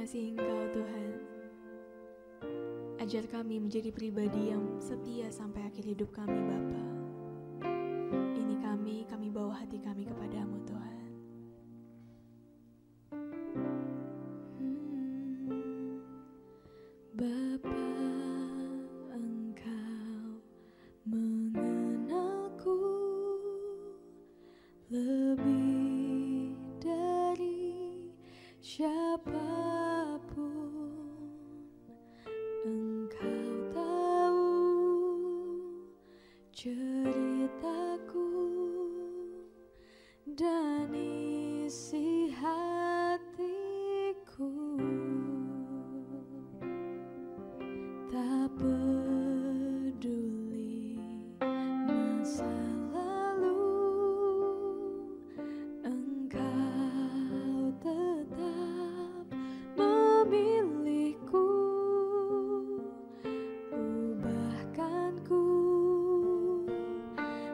mengasihi Engkau Tuhan. Ajar kami menjadi pribadi yang setia sampai akhir hidup kami Bapa. Ini kami bawa hati kami kepadamu Tuhan. Bapa, Engkau mengenalku lebih dari siapapun. Engkau tahu ceritaku dan isi hatiku. Tak peduli masa lalu, Engkau tetap memilihku. Ubahkanku,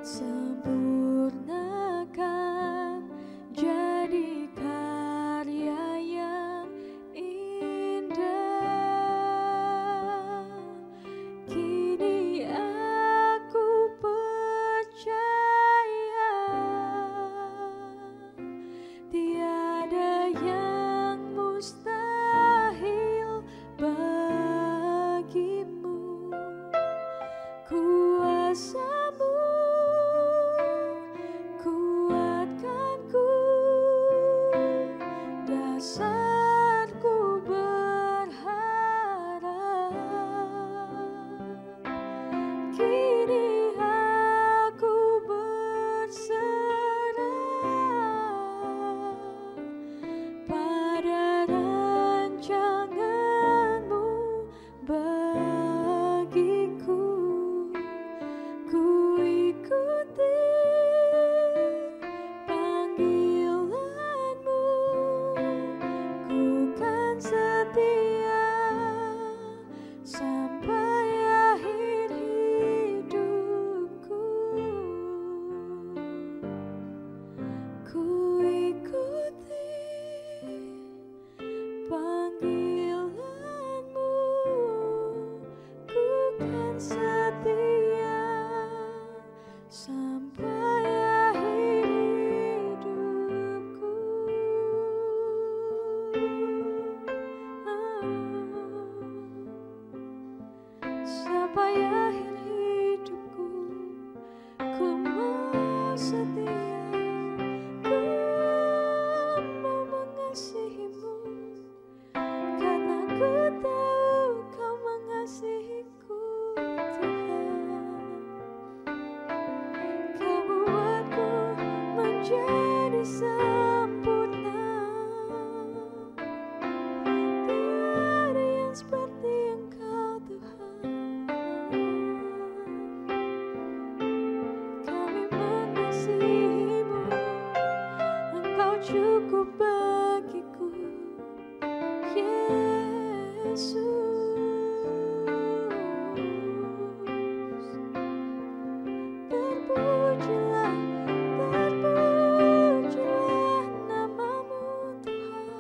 sempurnakan jadi karya yang indah. Kini aku percaya tiada yang mustahil bagimu. Kuasamu kuatkanku, dasarku berharap. Kini aku berserah pada rancanganmu bagiku. Ku ikuti panggilanmu, ku kan setia sampai akhir hidupku. Ku ikuti panggilanmu, ku kan setia sampai akhir hidupku. Sampai akhir hidupku, ku mau setia, ku mau mengasihimu, karena ku tahu kau mengasihiku Tuhan. Kau buatku menjadi sempurna. Tiada yang seperti Engkau Tuhan. Kami mengasihimu, Engkau cukup bagiku, Yesus. Terpujilah, terpujilah namamu Tuhan.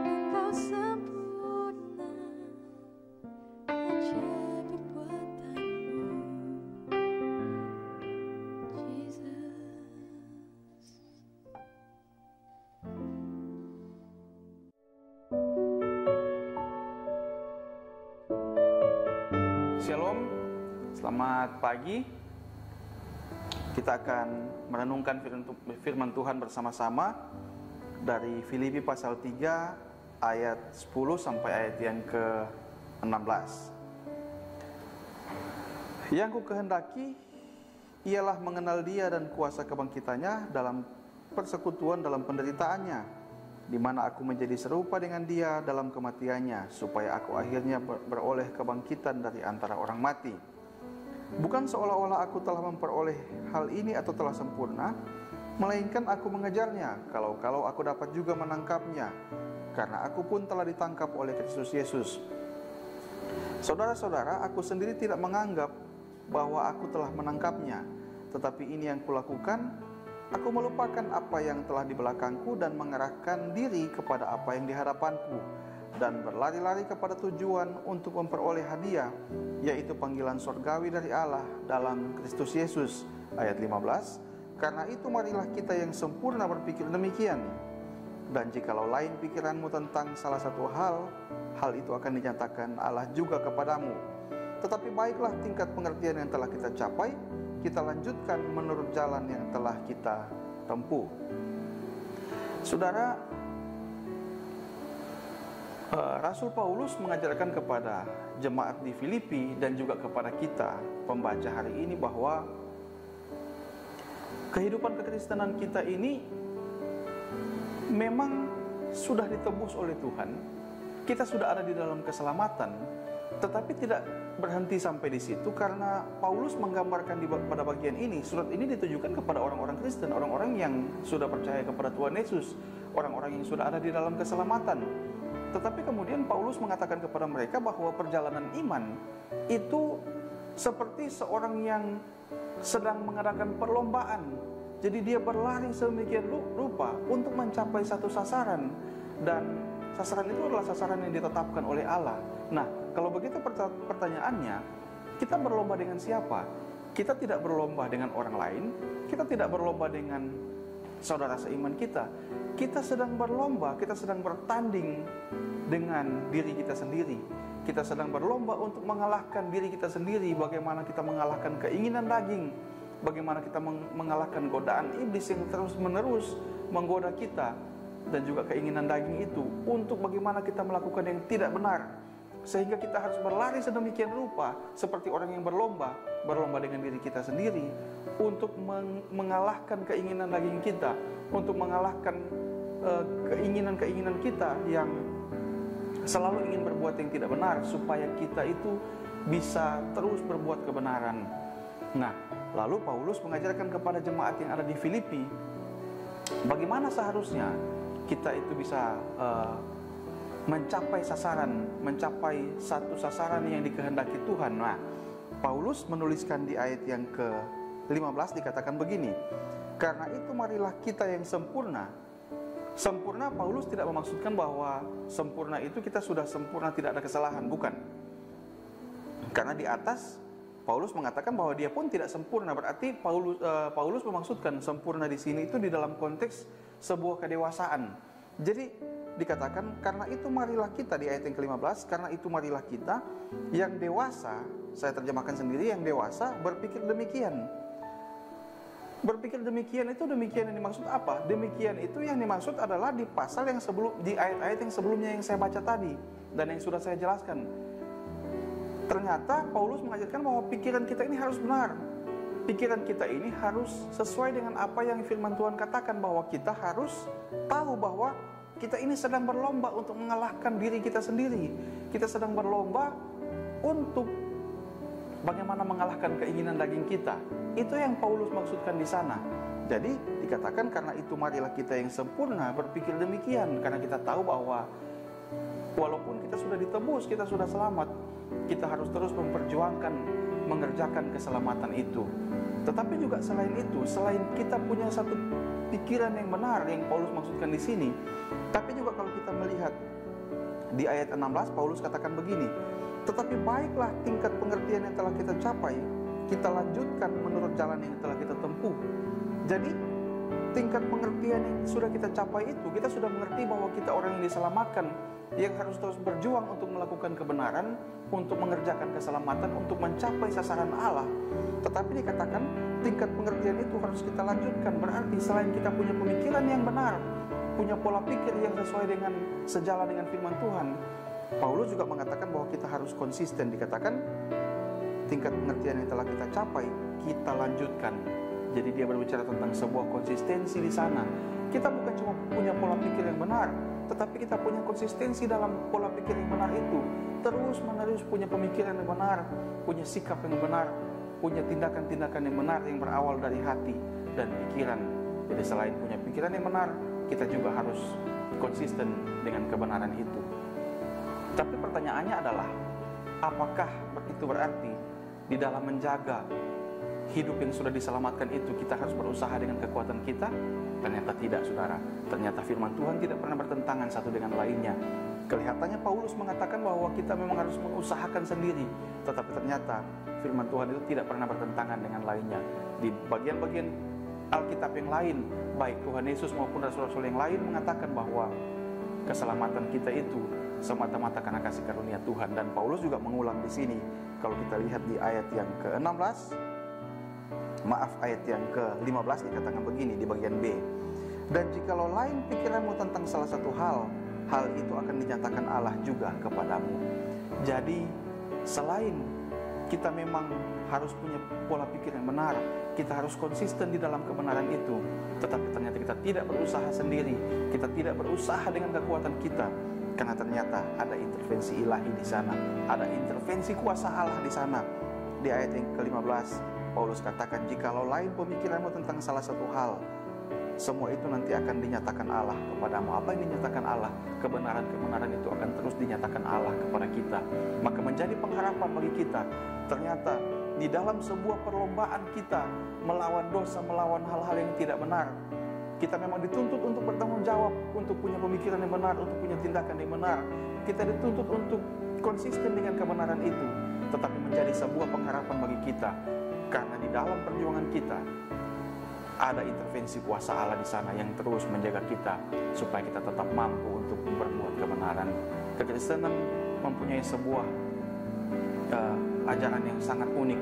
Engkau sempurna, ajaib perbuatanmu, Jesus. Shalom, selamat pagi. Kita akan merenungkan firman Tuhan bersama-sama dari Filipi pasal 3 ayat 10 sampai ayat yang ke-16. Yang ku kehendaki ialah mengenal Dia dan kuasa kebangkitannya dalam persekutuan dalam penderitaannya, di mana aku menjadi serupa dengan Dia dalam kematiannya, supaya aku akhirnya beroleh kebangkitan dari antara orang mati. Bukan seolah-olah aku telah memperoleh hal ini atau telah sempurna, melainkan aku mengejarnya, kalau aku dapat juga menangkapnya, karena aku pun telah ditangkap oleh Kristus Yesus. Saudara-saudara, aku sendiri tidak menganggap bahwa aku telah menangkapnya, tetapi ini yang kulakukan, Aku melupakan apa yang telah di belakangku dan mengerahkan diri kepada apa yang di hadapanku, dan berlari-lari kepada tujuan untuk memperoleh hadiah, yaitu panggilan surgawi dari Allah dalam Kristus Yesus. Ayat 15, karena itu marilah kita yang sempurna berpikir demikian. Dan jikalau lain pikiranmu tentang salah satu hal itu akan dinyatakan Allah juga kepadamu. Tetapi baiklah tingkat pengertian yang telah kita capai, kita lanjutkan menurut jalan yang telah kita tempuh. Saudara, Rasul Paulus mengajarkan kepada jemaat di Filipi dan juga kepada kita pembaca hari ini bahwa kehidupan kekristenan kita ini memang sudah ditebus oleh Tuhan. Kita sudah ada di dalam keselamatan, tetapi tidak berhenti sampai di situ, karena Paulus menggambarkan pada bagian ini, surat ini ditujukan kepada orang-orang Kristen, orang-orang yang sudah percaya kepada Tuhan Yesus, orang-orang yang sudah ada di dalam keselamatan. Tetapi kemudian Paulus mengatakan kepada mereka bahwa perjalanan iman itu seperti seorang yang sedang mengadakan perlombaan. Jadi dia berlari sedemikian rupa untuk mencapai satu sasaran, dan sasaran itu adalah sasaran yang ditetapkan oleh Allah. Nah, kalau begitu pertanyaannya, kita berlomba dengan siapa? Kita tidak berlomba dengan orang lain, kita tidak berlomba dengan saudara seiman kita. Kita sedang berlomba, kita sedang bertanding dengan diri kita sendiri. Kita sedang berlomba untuk mengalahkan diri kita sendiri. Bagaimana kita mengalahkan keinginan daging, bagaimana kita mengalahkan godaan iblis yang terus-menerus menggoda kita, dan juga keinginan daging itu, untuk bagaimana kita melakukan yang tidak benar. Sehingga kita harus berlari sedemikian rupa seperti orang yang berlomba dengan diri kita sendiri, untuk mengalahkan keinginan daging kita, untuk mengalahkan keinginan-keinginan kita yang selalu ingin berbuat yang tidak benar, supaya kita itu bisa terus berbuat kebenaran. Nah, lalu Paulus mengajarkan kepada jemaat yang ada di Filipi, bagaimana seharusnya kita itu bisa mencapai sasaran, mencapai satu sasaran yang dikehendaki Tuhan. Nah, Paulus menuliskan di ayat yang ke-15 dikatakan begini, karena itu marilah kita yang sempurna. Sempurna, Paulus tidak memaksudkan bahwa sempurna itu kita sudah sempurna, tidak ada kesalahan, bukan. Karena di atas Paulus mengatakan bahwa dia pun tidak sempurna. Berarti Paulus memaksudkan sempurna di sini itu di dalam konteks sebuah kedewasaan. Jadi dikatakan, karena itu marilah kita, di ayat yang ke-15, karena itu marilah kita yang dewasa, saya terjemahkan sendiri, yang dewasa berpikir demikian. Berpikir demikian itu, demikian yang dimaksud apa? Demikian itu yang dimaksud adalah di pasal yang di ayat-ayat yang sebelumnya yang saya baca tadi dan yang sudah saya jelaskan. Ternyata Paulus mengajarkan bahwa pikiran kita ini harus benar. Pikiran kita ini harus sesuai dengan apa yang firman Tuhan katakan, bahwa kita harus tahu bahwa kita ini sedang berlomba untuk mengalahkan diri kita sendiri. Kita sedang berlomba untuk bagaimana mengalahkan keinginan daging kita. Itu yang Paulus maksudkan di sana. Jadi dikatakan, karena itu marilah kita yang sempurna berpikir demikian. Karena kita tahu bahwa walaupun kita sudah ditebus, kita sudah selamat, kita harus terus memperjuangkan, mengerjakan keselamatan itu. Tetapi juga selain itu, selain kita punya satu pikiran yang benar yang Paulus maksudkan di sini, tapi juga kalau kita melihat di ayat 16, Paulus katakan begini, tetapi baiklah tingkat pengertian yang telah kita capai, kita lanjutkan menurut jalan yang telah kita tempuh. Jadi tingkat pengertian yang sudah kita capai itu, kita sudah mengerti bahwa kita orang yang diselamatkan, yang harus terus berjuang untuk melakukan kebenaran, untuk mengerjakan keselamatan, untuk mencapai sasaran Allah. Tetapi dikatakan tingkat pengertian itu harus kita lanjutkan. Berarti selain kita punya pemikiran yang benar, punya pola pikir yang sesuai dengan sejalan dengan firman Tuhan, Paulus juga mengatakan bahwa kita harus konsisten. Dikatakan tingkat pengertian yang telah kita capai, kita lanjutkan. Jadi dia berbicara tentang sebuah konsistensi di sana. Kita bukan cuma punya pola pikir yang benar, tetapi kita punya konsistensi dalam pola pikir yang benar itu. Terus menerus punya pemikiran yang benar, punya sikap yang benar, punya tindakan-tindakan yang benar yang berawal dari hati dan pikiran. Jadi selain punya pikiran yang benar, kita juga harus konsisten dengan kebenaran itu. Tapi pertanyaannya adalah, apakah itu berarti di dalam menjaga hidup yang sudah diselamatkan itu kita harus berusaha dengan kekuatan kita? Ternyata tidak, saudara. Ternyata firman Tuhan tidak pernah bertentangan satu dengan lainnya. Kelihatannya Paulus mengatakan bahwa kita memang harus mengusahakan sendiri, tetapi ternyata firman Tuhan itu tidak pernah bertentangan dengan lainnya. Di bagian-bagian Alkitab yang lain, baik Tuhan Yesus maupun Rasul-Rasul yang lain mengatakan bahwa keselamatan kita itu semata-mata karena kasih karunia Tuhan. Dan Paulus juga mengulang di sini. Kalau kita lihat di ayat yang ke-16, ayat yang ke-15 dikatakan begini di bagian B. Dan jikalau lain pikiranmu tentang salah satu hal itu akan dinyatakan Allah juga kepadamu. Jadi selain kita memang harus punya pola pikir yang benar, kita harus konsisten di dalam kebenaran itu, tetapi ternyata kita tidak berusaha sendiri, kita tidak berusaha dengan kekuatan kita, karena ternyata ada intervensi ilahi di sana, ada intervensi kuasa Allah di sana. Di ayat yang ke-15 Paulus katakan, jikalau lain pemikiranmu tentang salah satu hal, semua itu nanti akan dinyatakan Allah kepadamu. Apa yang dinyatakan Allah? Kebenaran-kebenaran itu akan terus dinyatakan Allah kepada kita. Maka menjadi pengharapan bagi kita. Ternyata di dalam sebuah perlombaan kita melawan dosa, melawan hal-hal yang tidak benar, kita memang dituntut untuk bertanggung jawab, untuk punya pemikiran yang benar, untuk punya tindakan yang benar. Kita dituntut untuk konsisten dengan kebenaran itu. Tetapi menjadi sebuah pengharapan bagi kita, karena di dalam perjuangan kita ada intervensi kuasa Allah di sana yang terus menjaga kita supaya kita tetap mampu untuk berbuat kebenaran. Kekristenan mempunyai sebuah ajaran yang sangat unik,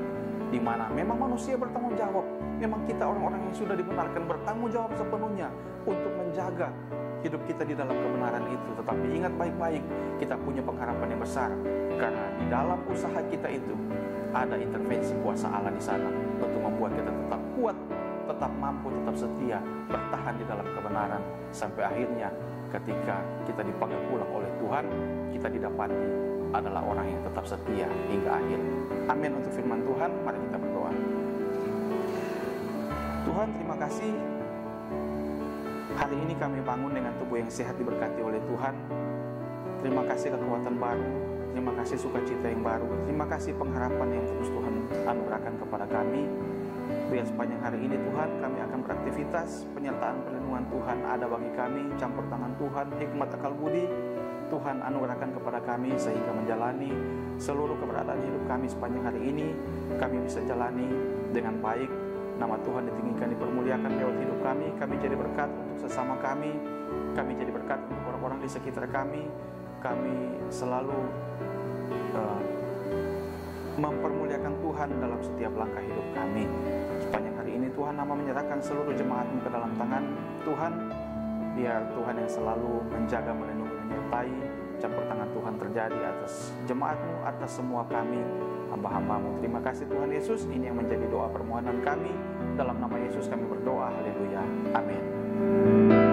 di mana memang manusia bertanggung jawab. Memang kita orang-orang yang sudah dibenarkan bertanggung jawab sepenuhnya untuk menjaga hidup kita di dalam kebenaran itu. Tetapi ingat baik-baik, kita punya pengharapan yang besar, karena di dalam usaha kita itu ada intervensi kuasa Allah di sana untuk membuat kita tetap kuat, tetap mampu, tetap setia, bertahan di dalam kebenaran, sampai akhirnya ketika kita dipanggil pulang oleh Tuhan, kita didapati adalah orang yang tetap setia hingga akhir. Amin untuk firman Tuhan. Mari kita berdoa. Tuhan, terima kasih. Hari ini kami bangun dengan tubuh yang sehat, diberkati oleh Tuhan. Terima kasih kekuatan baru, terima kasih sukacita yang baru, terima kasih pengharapan yang terus Tuhan anugerahkan kepada kami. Biar sepanjang hari ini Tuhan kami akan beraktivitas, penyertaan perlindungan Tuhan ada bagi kami, campur tangan Tuhan, hikmat akal budi Tuhan anugerahkan kepada kami, sehingga menjalani seluruh keberadaan hidup kami sepanjang hari ini, kami bisa jalani dengan baik. Nama Tuhan ditinggikan, dipermuliakan lewat hidup kami jadi berkat untuk sesama kami jadi berkat untuk orang-orang di sekitar kami selalu mempermuliakan Tuhan dalam setiap langkah hidup kami. Sepanjang hari ini Tuhan nama menyerahkan seluruh jemaat-Mu ke dalam tangan Tuhan. Biar Tuhan yang selalu menjaga, melindungi, menyertai, campur tangan Tuhan terjadi atas jemaat-Mu, atas semua kami, hamba-hamba-Mu. Terima kasih Tuhan Yesus. Ini yang menjadi doa permohonan kami. Dalam nama Yesus kami berdoa. Haleluya. Amin.